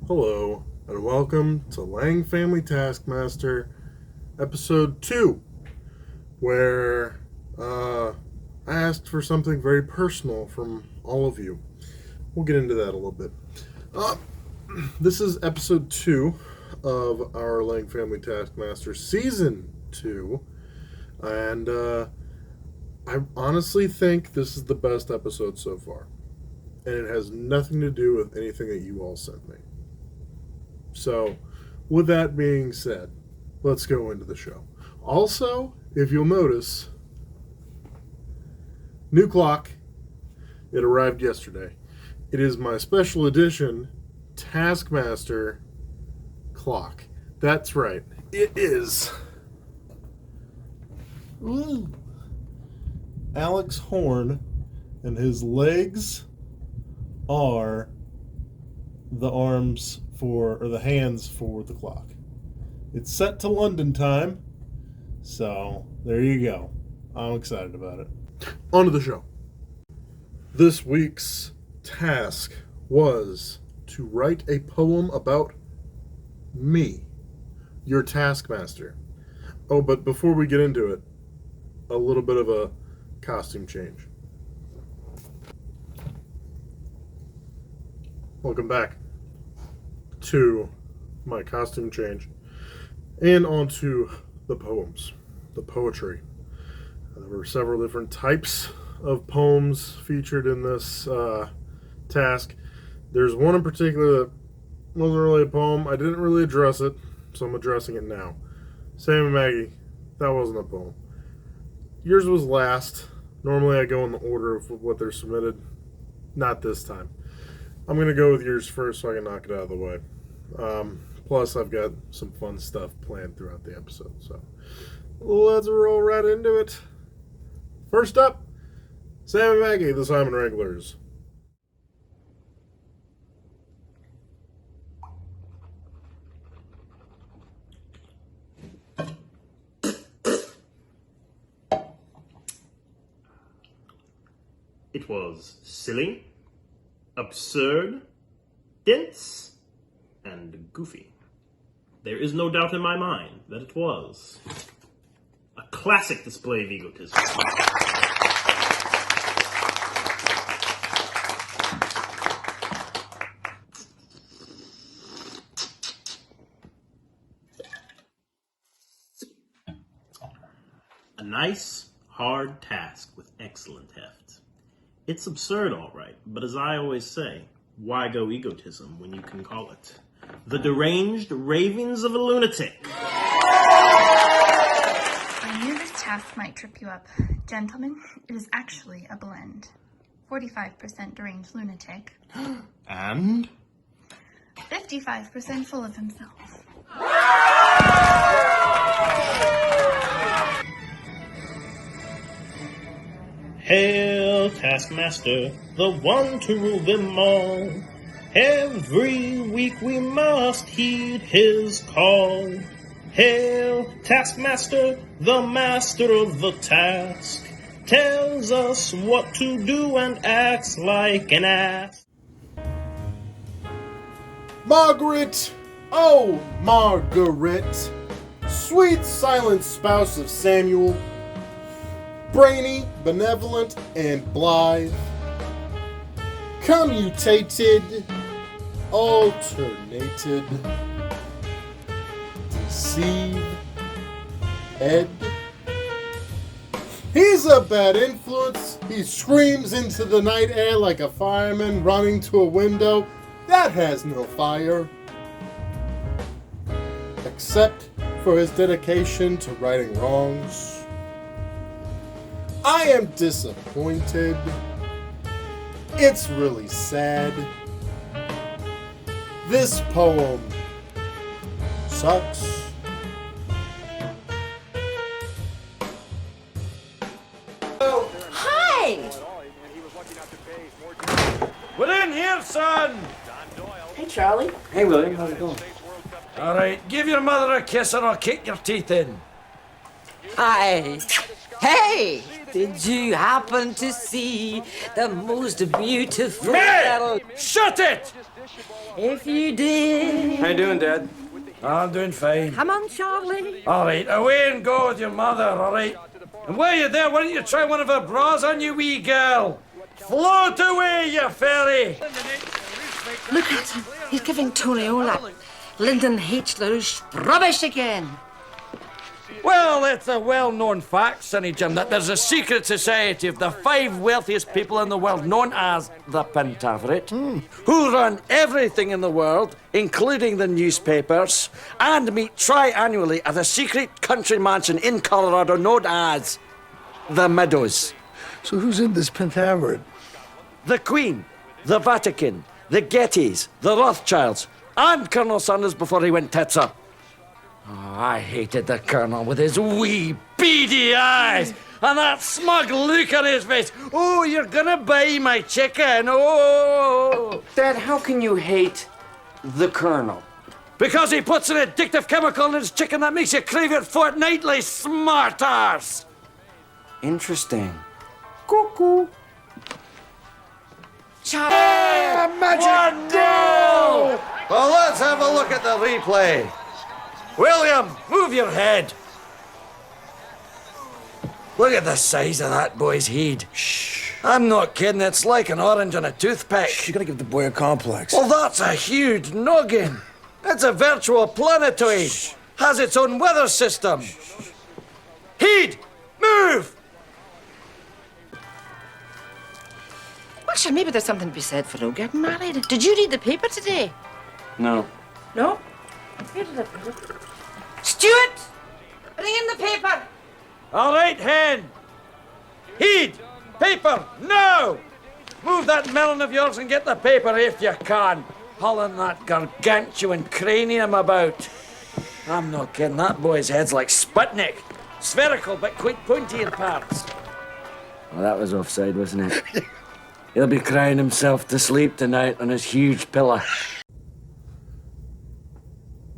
Hello, and welcome to Lange Family Taskmaster, Episode 2, where I asked for something very personal from all of you. We'll get into that a little bit. This is Episode 2 of our Lange Family Taskmaster Season 2, and I honestly think this is the best episode so far, and it has nothing to do with anything that you all sent me. So, with that being said, let's go into the show. Also, if you'll notice, new clock. It arrived yesterday. It is my special edition Taskmaster clock. That's right. It is Alex Horn, and his legs are the arms or the hands for the clock. It's set to London time, so there you go. I'm excited about it. On to the show. This week's task was to write a poem about me, your Taskmaster. Oh, but before we get into it, a little bit of a costume change. Welcome back to my costume change and onto the poems, the poetry. There were several different types of poems featured in this task. There's one in particular that wasn't really a poem. I didn't really address it, so I'm addressing it now. Sam and Maggie, that wasn't a poem. Yours was last. Normally I go in the order of what they're submitted. Not this time. I'm going to go with yours first so I can knock it out of the way. Plus, I've got some fun stuff planned throughout the episode. So, let's roll right into it. First up, Sam and Maggie, the Simon Wranglers. It was silly, absurd, dense, and goofy. There is no doubt in my mind that it was a classic display of egotism. A nice, hard task with excellent heft. It's absurd, all right, but as I always say, why go egotism when you can call it the deranged ravings of a lunatic? I knew this task might trip you up. Gentlemen, it is actually a blend. 45% deranged lunatic. And? 55% full of himself. Hail, Taskmaster, the one to rule them all. Every week we must heed his call. Hail, Taskmaster, the master of the task. Tells us what to do and acts like an ass. Margaret! Oh, Margaret! Sweet silent spouse of Samuel. Brainy, benevolent, and blithe. Commutated, alternated, deceive, ed. He's a bad influence. He screams into the night air like a fireman running to a window that has no fire. Except for his dedication to righting wrongs. I am disappointed. It's really sad. This poem sucks. Oh, hi! We're in here, son! Hey, Charlie. Hey, William, how's it going? All right, give your mother a kiss or I'll kick your teeth in. Hi. Hey! Did you happen to see the most beautiful Hey! girl? Shut it! If you did. How you doing, Dad? I'm doing fine. Come on, Charlie. All right, away and go with your mother, all right? And while you're there, why don't you try one of her bras on, you wee girl? Float away, you fairy! Look at him. He's giving Tony Olak Lyndon Hitler's rubbish again. Well, it's a well-known fact, Sonny Jim, that there's a secret society of the 5 wealthiest people in the world, known as the Pentaverate, who run everything in the world, including the newspapers, and meet tri-annually at a secret country mansion in Colorado known as the Meadows. So who's in this Pentaverate? The Queen, the Vatican, the Gettys, the Rothschilds, and Colonel Sanders before he went tits up. Oh, I hated the Colonel with his wee beady eyes and that smug look on his face. Oh, you're gonna buy my chicken. Oh! Dad, how can you hate the Colonel? Because he puts an addictive chemical in his chicken that makes you crave it fortnightly, smart arse. Interesting. Cuckoo. Charlie. Magic goal! Well, let's have a look at the replay. William, move your head. Look at the size of that boy's head. Shh. I'm not kidding, it's like an orange on a toothpick. You're gonna give the boy a complex. Well, that's a huge noggin. It's a virtual planetoid. Has its own weather system. Heed, move! Well, sure, maybe there's something to be said for getting married. Did you read the paper today? No. No? Here it is. Stuart! Bring in the paper! All right, hen. Heed, paper, now! Move that melon of yours and get the paper if you can. Hauling that gargantuan cranium about. I'm not kidding, that boy's head's like Sputnik. Spherical, but quite pointy in parts. Well, that was offside, wasn't it? He'll be crying himself to sleep tonight on his huge pillow.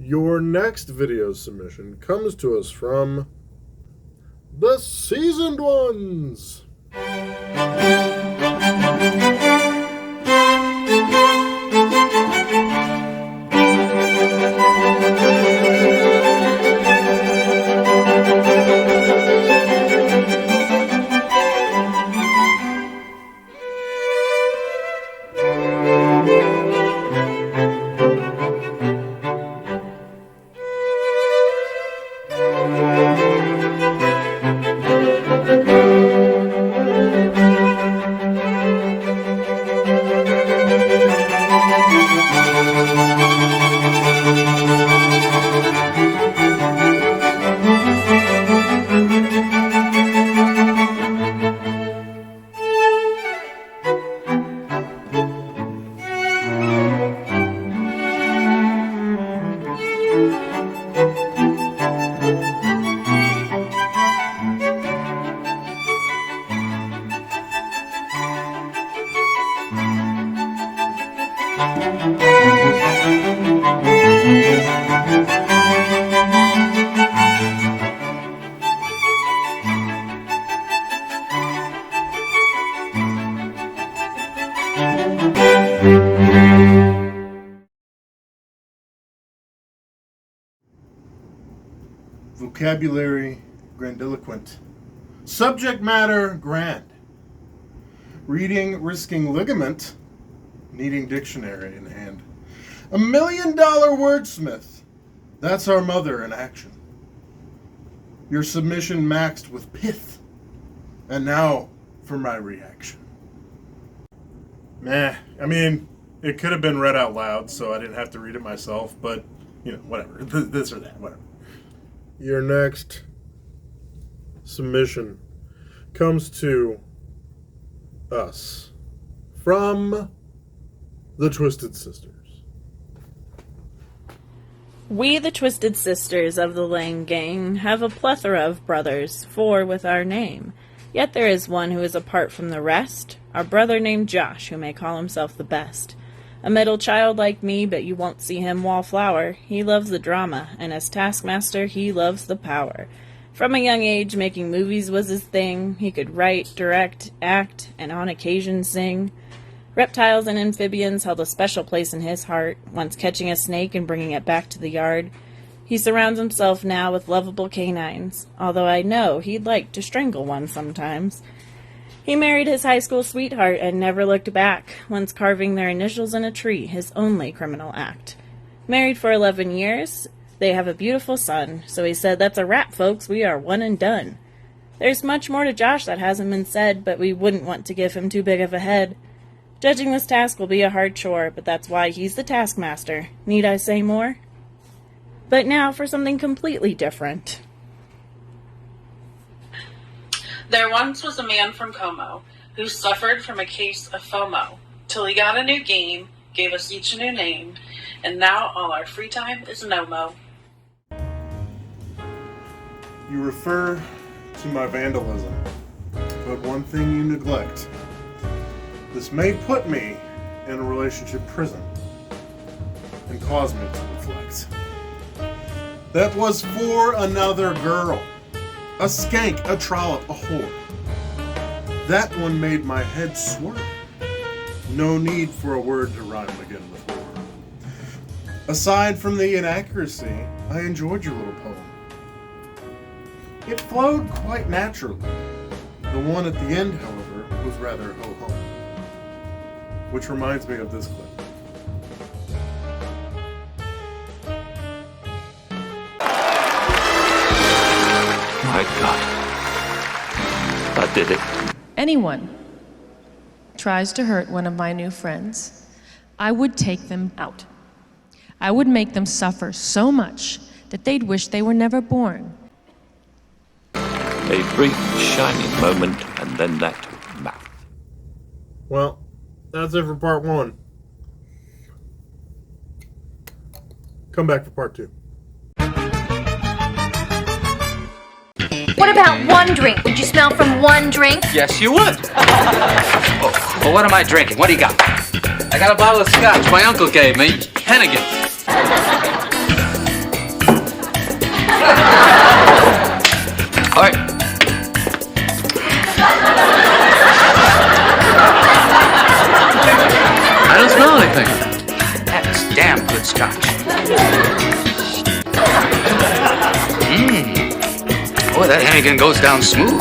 Your next video submission comes to us from the Seasoned Ones. Vocabulary grandiloquent. Subject matter grand. Reading risking ligament. Needing dictionary in hand. $1 million wordsmith. That's our mother in action. Your submission maxed with pith. And now for my reaction. Meh. I mean, it could have been read out loud, so I didn't have to read it myself, but, you know, whatever. This or that, whatever. Your next submission comes to us from the Twisted Sisters. We, the Twisted Sisters of the Lange gang, have a plethora of brothers, 4 with our name. Yet there is one who is apart from the rest, our brother named Josh, who may call himself the best. A middle child like me, but you won't see him wallflower. He loves the drama, and as Taskmaster, he loves the power. From a young age, making movies was his thing. He could write, direct, act, and on occasion sing. Reptiles and amphibians held a special place in his heart, once catching a snake and bringing it back to the yard. He surrounds himself now with lovable canines, although I know he'd like to strangle one sometimes. He married his high school sweetheart and never looked back, once carving their initials in a tree, his only criminal act. Married for 11 years, they have a beautiful son, so he said, "That's a wrap, folks, we are one and done." There's much more to Josh that hasn't been said, but we wouldn't want to give him too big of a head. Judging this task will be a hard chore, but that's why he's the Taskmaster. Need I say more? But now for something completely different. There once was a man from Como who suffered from a case of FOMO, till he got a new game, gave us each a new name, and now all our free time is no-mo. You refer to my vandalism, but one thing you neglect. This may put me in a relationship prison and cause me to reflect. That was for another girl. A skank, a trollop, a whore. That one made my head swerve. No need for a word to rhyme again with whore. Aside from the inaccuracy, I enjoyed your little poem. It flowed quite naturally. The one at the end, however, was rather ho-hum. Which reminds me of this clip. My God. I did it. Anyone tries to hurt one of my new friends, I would take them out. I would make them suffer so much that they'd wish they were never born. A brief, shining moment, and then that mouth. Well, that's it for part 1. Come back for part 2. What about one drink? Would you smell from one drink? Yes, you would. Well, what am I drinking? What do you got? I got a bottle of scotch my uncle gave me. Hennigan. All right. I don't smell anything. That's damn good scotch. Boy, that Hennigan goes down smooth.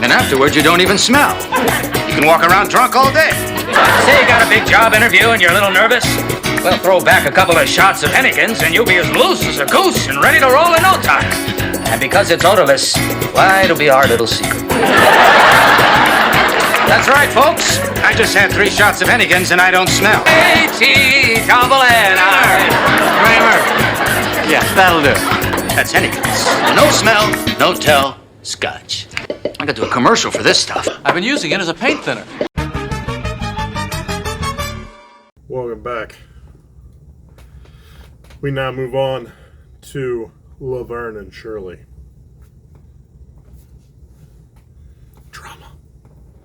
And afterwards, you don't even smell. You can walk around drunk all day. Say you got a big job interview and you're a little nervous? Well, throw back a couple of shots of Hennigans and you'll be as loose as a goose and ready to roll in no time. And because it's odorless, why, it'll be our little secret. That's right, folks. I just had 3 shots of Hennigans and I don't smell. A-T, Tombolena. Kramer. Yeah, that'll do. That's Hennigan's. No smell, no tell, scotch. I could do a commercial for this stuff. I've been using it as a paint thinner. Welcome back. We now move on to Laverne and Shirley. Drama.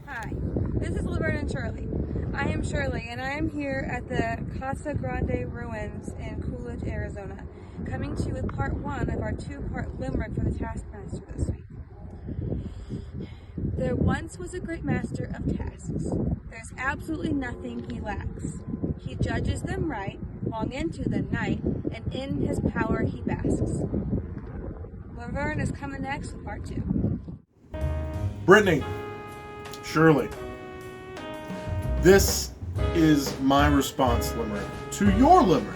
Hi, this is Laverne and Shirley. I am Shirley, and I am here at the Casa Grande Ruins in Coolidge, Arizona, coming to you with part 1 of our 2-part limerick for the Taskmaster this week. There once was a great master of tasks. There's absolutely nothing he lacks. He judges them right, long into the night, and in his power he basks. Laverne is coming next with part 2. Brittany, Shirley, this is my response limerick to your limerick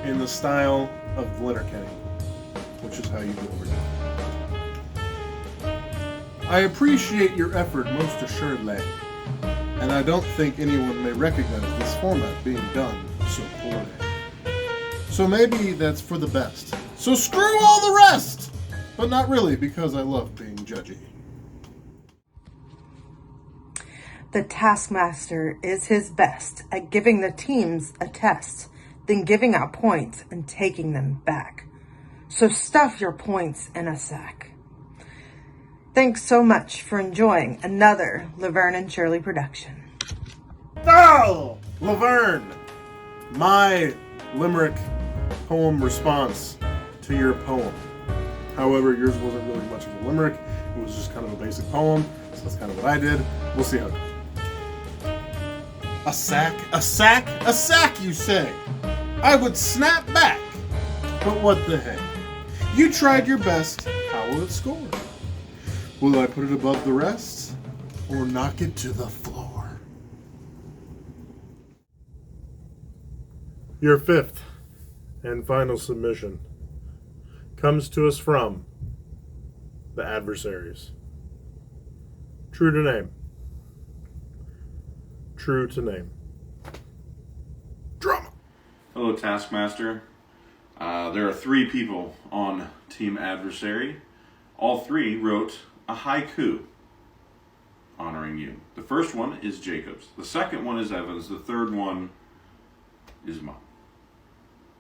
in the style of Letterkenny, which is how you deliver it. I appreciate your effort most assuredly, and I don't think anyone may recognize this format being done so poorly. So maybe that's for the best. So screw all the rest! But not really, because I love being judgy. The Taskmaster is his best at giving the teams a test, then giving out points and taking them back. So stuff your points in a sack. Thanks so much for enjoying another Laverne and Shirley production. Oh! Laverne! My limerick poem response to your poem. However, yours wasn't really much of a limerick. It was just kind of a basic poem, so that's kind of what I did. We'll see how it goes. A sack, you say? I would snap back. But what the heck? You tried your best. How will it score? Will I put it above the rest, or knock it to the floor? Your fifth and final submission comes to us from the adversaries. True to name. True to name. Drama. Hello, Taskmaster. There are 3 people on Team Adversary. All 3 wrote a haiku honoring you. The first one is Jacob's. The second one is Evan's. The third one is mine.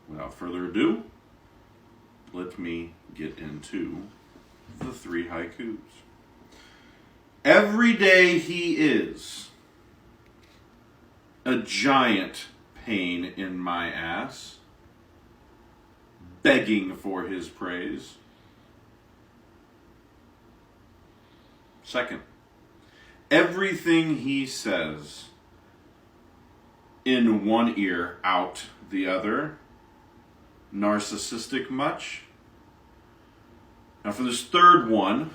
Without further ado, let me get into the 3 haikus. Every day he is a giant pain in my ass, begging for his praise. Second, everything he says, in one ear, out the other. Narcissistic much? Now for this third one,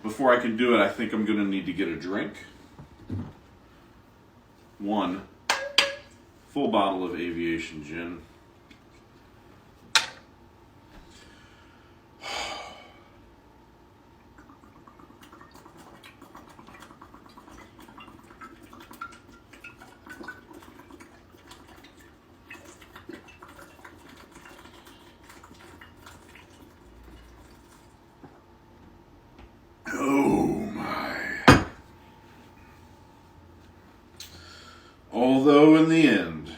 before I can do it, I think I'm going to need to get a drink. 1 full bottle of aviation gin. Although in the end,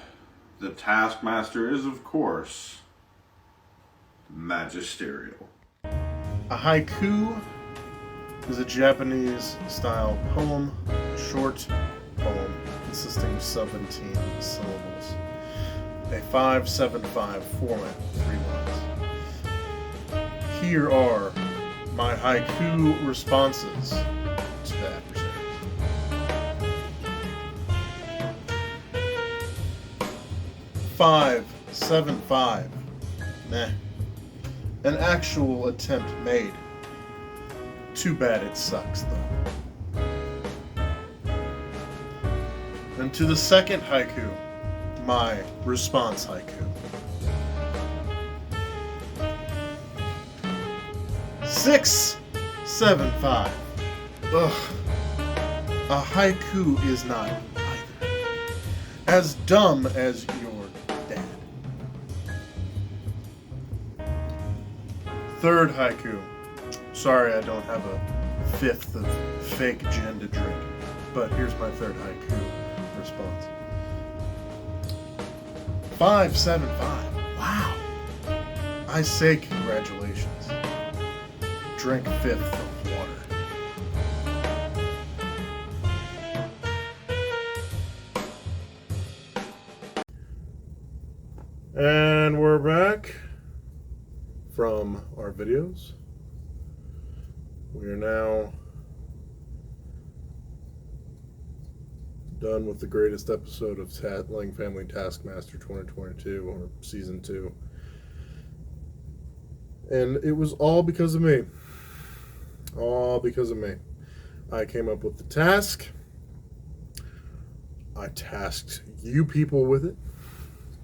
the Taskmaster is, of course, magisterial. A haiku is a Japanese-style poem, a short poem consisting of 17 syllables. A 5-7-5 format, 3 lines. Here are my haiku responses to the adversaries. 5-7-5. Meh. An actual attempt made. Too bad it sucks, though. And to the second haiku, my response haiku. 6-7-5. Ugh. A haiku is not either. As dumb as your dad. Third haiku. Sorry I don't have a 5th of fake gin to drink, but here's my third haiku response. 5-7-5. Wow. I say congratulations. Drink 5th of water. And we're back from our videos. We are now done with the greatest episode of Lange Family Taskmaster 2022, or Season 2. And it was all because of me. All because of me. I came up with the task. I tasked you people with it.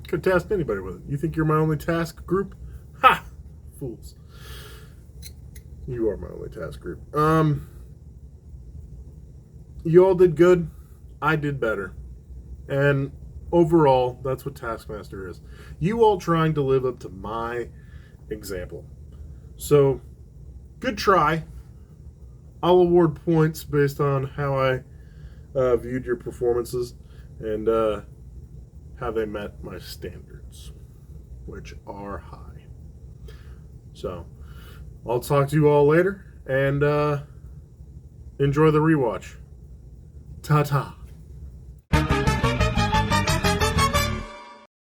Could task anybody with it. You think you're my only task group? Ha! Fools. You are my only task group. You all did good. I did better. And overall, that's what Taskmaster is. You all trying to live up to my example. So, good try. I'll award points based on how I viewed your performances and how they met my standards, which are high. So, I'll talk to you all later, and enjoy the rewatch. Ta-ta.